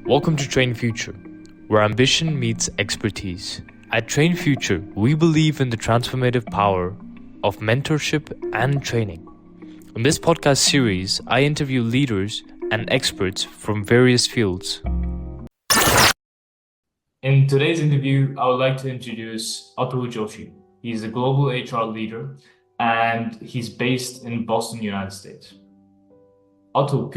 Welcome to TrainFuture, where ambition meets expertise. At TrainFuture, we believe in the transformative power of mentorship and training. In this podcast series, I interview leaders and experts from various fields. In today's interview, I would like to introduce Atul Joshi. He's a global HR leader and he's based in Boston, United States. Atul,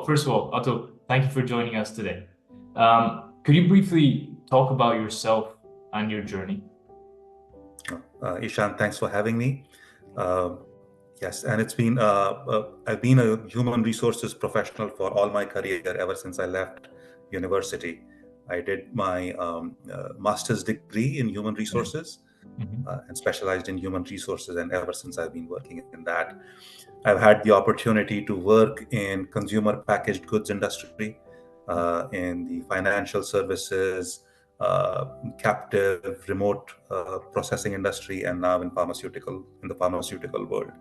first of all, Atul, thank you for joining us today. Could you briefly talk about yourself and your journey? Ishan, thanks for having me. Yes, and I've been a human resources professional for all my career ever since I left university. I did my master's degree in human resources and specialized in human resources. And ever since I've been working in that, I've had the opportunity to work in consumer packaged goods industry, in the financial services, captive remote processing industry, and now in the pharmaceutical world.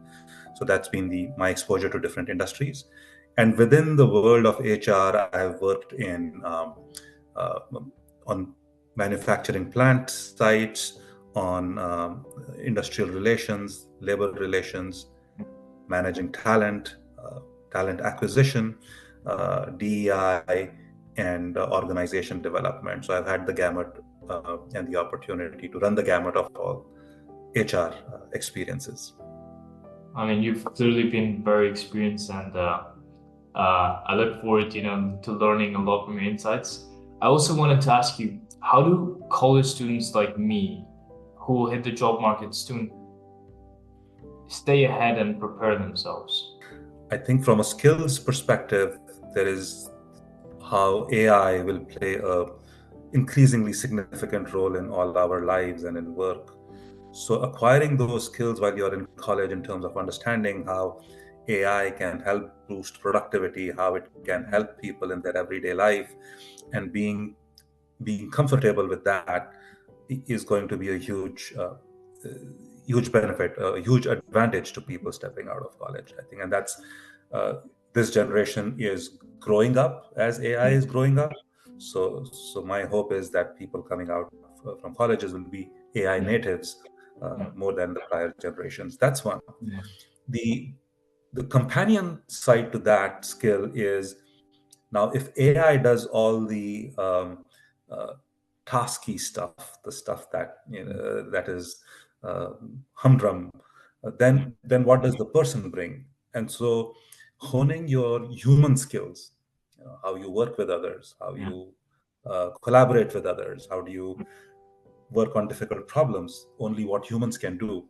So that's been my exposure to different industries. And within the world of HR, I've worked on manufacturing plant sites, on industrial relations, labor relations, managing talent, talent acquisition, DEI, and organization development. So I've had the gamut and the opportunity to run the gamut of all HR experiences. I mean, you've clearly been very experienced, and I look forward, to learning a lot from your insights. I also wanted to ask you, how do college students like me, who will hit the job market soon, stay ahead and prepare themselves? I think from a skills perspective, there is how AI will play a increasingly significant role in all our lives and in work. So acquiring those skills while you're in college in terms of understanding how AI can help boost productivity, how it can help people in their everyday life, and being comfortable with that is going to be a huge benefit, a huge advantage to people stepping out of college, I think. And that's this generation is growing up as AI is growing up. So my hope is that people coming out from colleges will be AI natives more than the prior generations. That's one. The companion side to that skill is, now if AI does all the tasky stuff, the stuff that that is humdrum, then what does the person bring? And so honing your human skills, how you work with others, how you collaborate with others, how do you work on difficult problems, only what humans can do.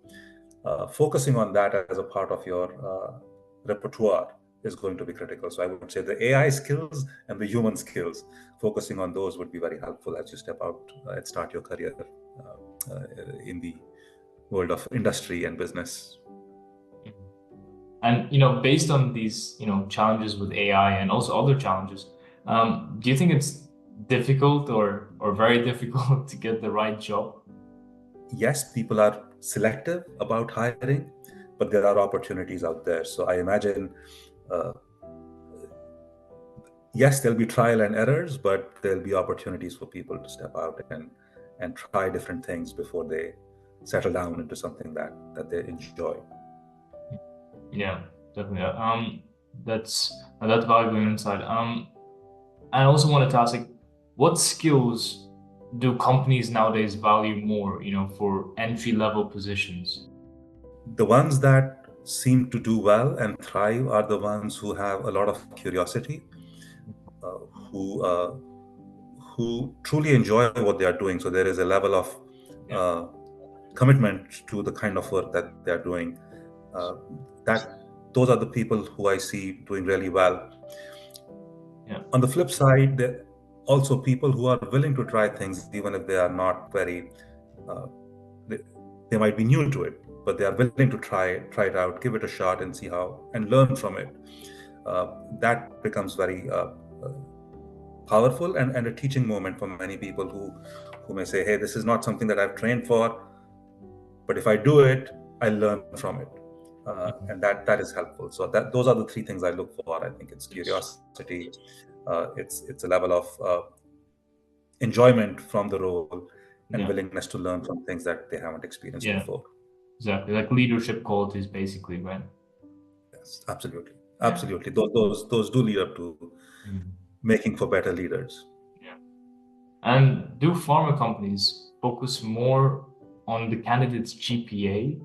Focusing on that as a part of your repertoire is going to be critical. So I would say the AI skills and the human skills, focusing on those would be very helpful as you step out and start your career in the world of industry and business. And based on these challenges with AI and also other challenges, do you think it's difficult or very difficult to get the right job? Yes, people are selective about hiring, but there are opportunities out there. So I imagine, yes, there'll be trial and errors, but there'll be opportunities for people to step out and try different things before they settle down into something that they enjoy. Yeah, definitely. That's valuable insight. I also wanted to ask, like, what skills do companies nowadays value more, for entry-level positions? The ones that seem to do well and thrive are the ones who have a lot of curiosity, who truly enjoy what they are doing. So there is a level of commitment to the kind of work that they are doing. That those are the people who I see doing really well. Yeah. On the flip side, there are also people who are willing to try things, even if they are not very. They might be new to it, but they are willing to try it out, give it a shot, and see how, and learn from it. That becomes very powerful and a teaching moment for many people who may say, hey, this is not something that I've trained for, but if I do it, I learn from it. And that is helpful. So those are the three things I look for. I think it's curiosity, It's a level of enjoyment from the role and Yeah. willingness to learn from things that they haven't experienced Yeah. before. Exactly. Like leadership qualities, basically, right? Yes, absolutely, Yeah. absolutely. Those do lead up to Mhm. making for better leaders. Yeah. And do pharma companies focus more on the candidate's GPA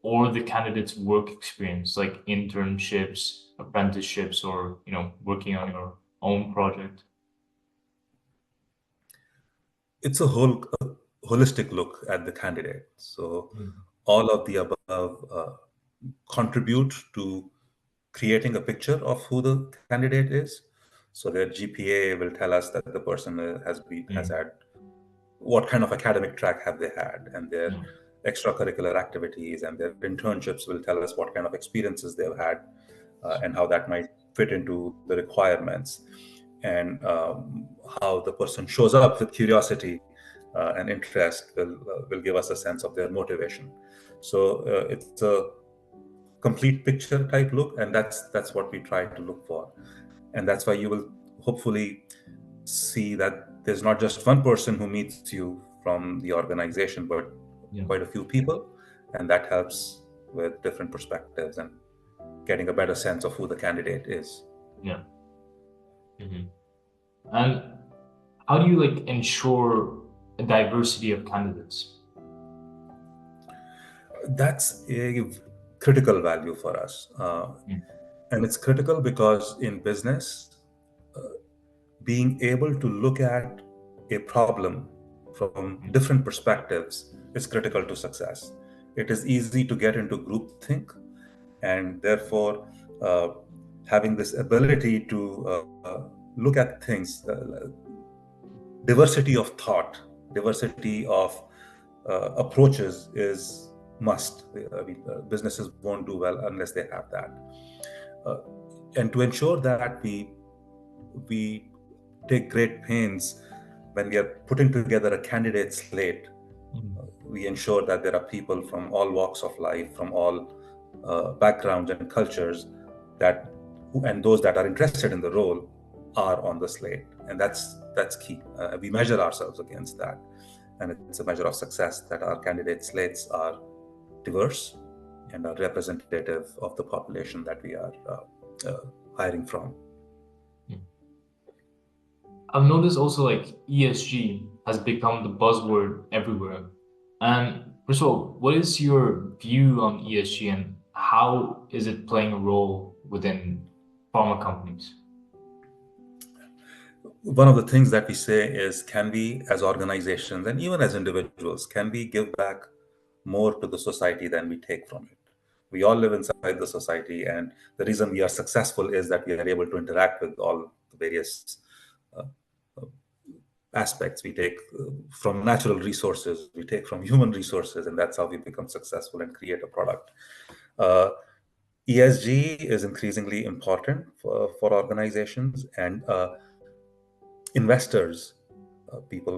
or the candidate's work experience, like internships, apprenticeships, or working on your own project? It's a whole holistic look at the candidate. So Mm. all of the above contribute to creating a picture of who the candidate is. So their GPA will tell us that the person has Mm. had what kind of academic track have they had, and their Yeah. extracurricular activities and their internships will tell us what kind of experiences they've had, and how that might fit into the requirements, and how the person shows up with curiosity and interest will give us a sense of their motivation. So it's a complete picture type look, and that's what we try to look for, and that's why you will hopefully see that there's not just one person who meets you from the organization, but Yeah. quite a few people, and that helps with different perspectives and getting a better sense of who the candidate is. Yeah. Mhm. And how do you like ensure a diversity of candidates? That's a critical value for us, Mm. and it's critical because in business, being able to look at a problem from Mm. different perspectives is critical to success. It is easy to get into groupthink, and therefore, uh, having this ability to look at things, diversity of thought, diversity of approaches is must. I mean, businesses won't do well unless they have that. Uh, and to ensure that we take great pains when we are putting together a candidate slate. Mm. We ensure that there are people from all walks of life, from all backgrounds and cultures, that and those that are interested in the role are on the slate, and that's key. We measure ourselves against that, and it's a measure of success that our candidate slates are diverse and are representative of the population that we are hiring from. Mm. I've noticed also like ESG has become the buzzword everywhere. And first of all, what is your view on ESG and how is it playing a role within pharma companies? One of the things that we say is, can we as organizations and even as individuals, can we give back more to the society than we take from it? We all live inside the society, and the reason we are successful is that we are able to interact with all the various uh, aspects. We take from natural resources, we take from human resources, and that's how we become successful and create a product. uh, ESG is increasingly important for organizations, and investors, people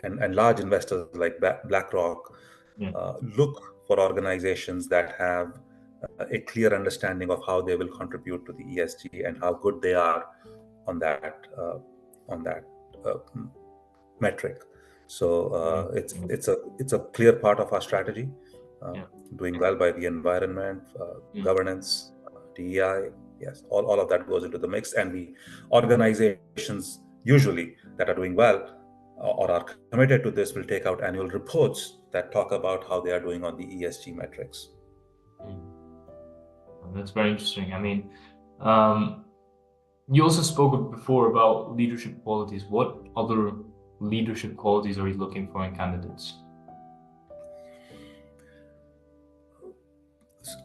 and large investors like BlackRock Yeah. look for organizations that have a clear understanding of how they will contribute to the ESG and how good they are on that uh, metric. So Mm. it's a clear part of our strategy. Uh, Yeah. Doing well by the environment, Mm. governance, DEI, yes, all of that goes into the mix. And the organizations usually that are doing well or are committed to this will take out annual reports that talk about how they are doing on the ESG metrics. Mm. That's very interesting. I mean, um, you also spoke before about leadership qualities. What other leadership qualities are you looking for in candidates?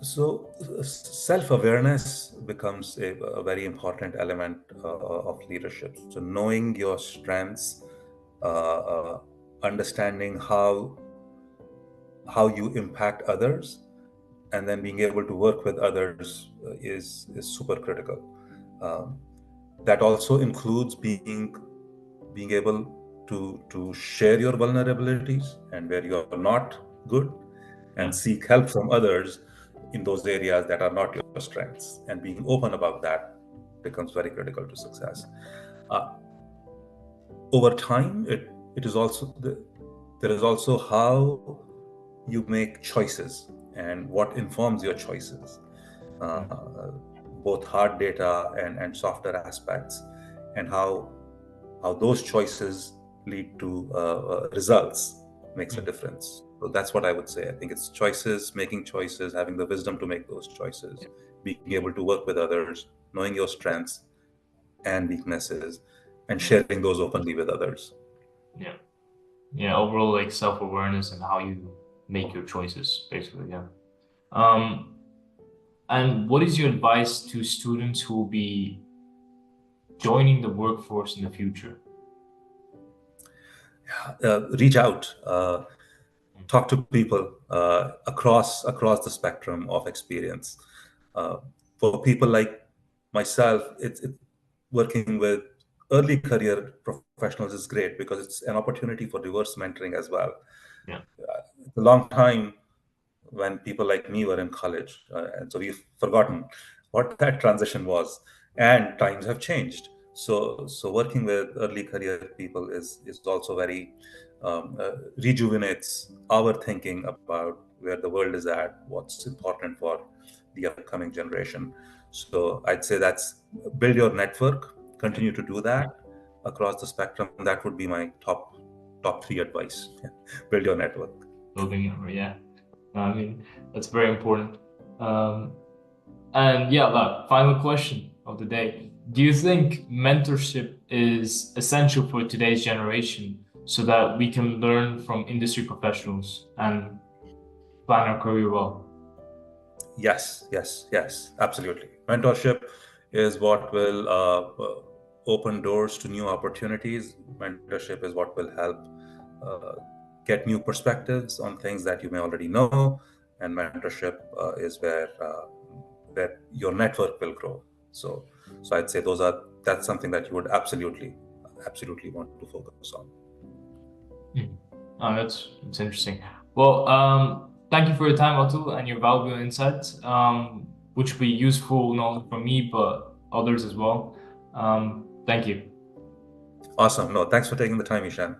So, self-awareness becomes a very important element of leadership. So, knowing your strengths, understanding how you impact others, and then being able to work with others is super critical. Um, that also includes being able to share your vulnerabilities and where you are not good, and Yeah. seek help from others in those areas that are not your strengths, and being open about that. becomes very critical to success. Uh, Over time, it is also there is also how you make choices and what informs your choices, uh, both hard data and softer aspects, and how those choices lead to results makes a Mm. difference. So that's what I would say. I think it's choices, making choices, having the wisdom to make those choices, being able to work with others, knowing your strengths and weaknesses, and Yeah. sharing those openly with others. Yeah. Yeah. Overall, like self-awareness and how you make your choices, basically. Yeah. Um, and what is your advice to students who will be joining the workforce in the future? Reach out, talk to people across the spectrum of experience. Uh, for people like myself, it's working with early career professionals is great because it's an opportunity for reverse mentoring as well. Yeah. It's a long time when people like me were in college. And so we've forgotten what that transition was. And times have changed. So working with early career people is also very rejuvenates our thinking about where the world is at, what's important for the upcoming generation. So I'd say that's build your network, Yeah. continue to do that across the spectrum. That would be my top three advice. Build your network. Building it. Yeah. I mean, that's very important. Um, and yeah, like, final question of the day. Do you think mentorship is essential for today's generation so that we can learn from industry professionals and plan our career well? Yes, yes, yes, absolutely. Mentorship is what will open doors to new opportunities. Mentorship is what will help uh, get new perspectives on things that you may already know, and mentorship is where your network will grow. So I'd say that's something that you would absolutely want to focus on. Hmm. Oh, that's interesting. Well, thank you for your time, Atul, and your valuable insights, which will be useful not only for me but others as well. Thank you. Awesome. No, thanks for taking the time, Ishan.